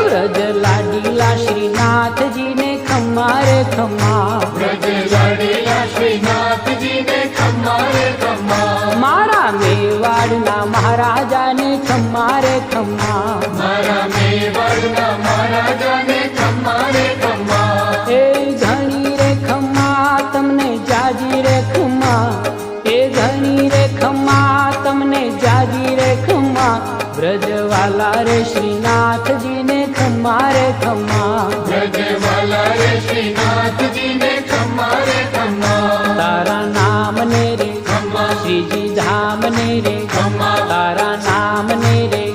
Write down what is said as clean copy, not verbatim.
व्रज लाडीला श्रीनाथ जी ने खम्मा रे खम्मा, व्रज लाडीला श्रीनाथ जी ने खम्मा रे खम्मा, मारा मेवाड़ना महाराजा ने खम्मा रे खम्मा, मारा मेवाड़ना महाराजा ने खम्मा रे खम्मा, ए घणी रे खम्मा तमने जाजी रे खम्मा, ए घणी रे खम्मा तमने जाजी रे खम्मा, ब्रजवाला रे श्रीनाथ जी ने खम्मा रे खम्मा, ब्रजवाला रे श्रीनाथ जी ने खम्मा रे खम्मा, तारा नाम ने रे खम्मा, श्रीजी धाम ने रे खम्मा, तारा नाम ने रे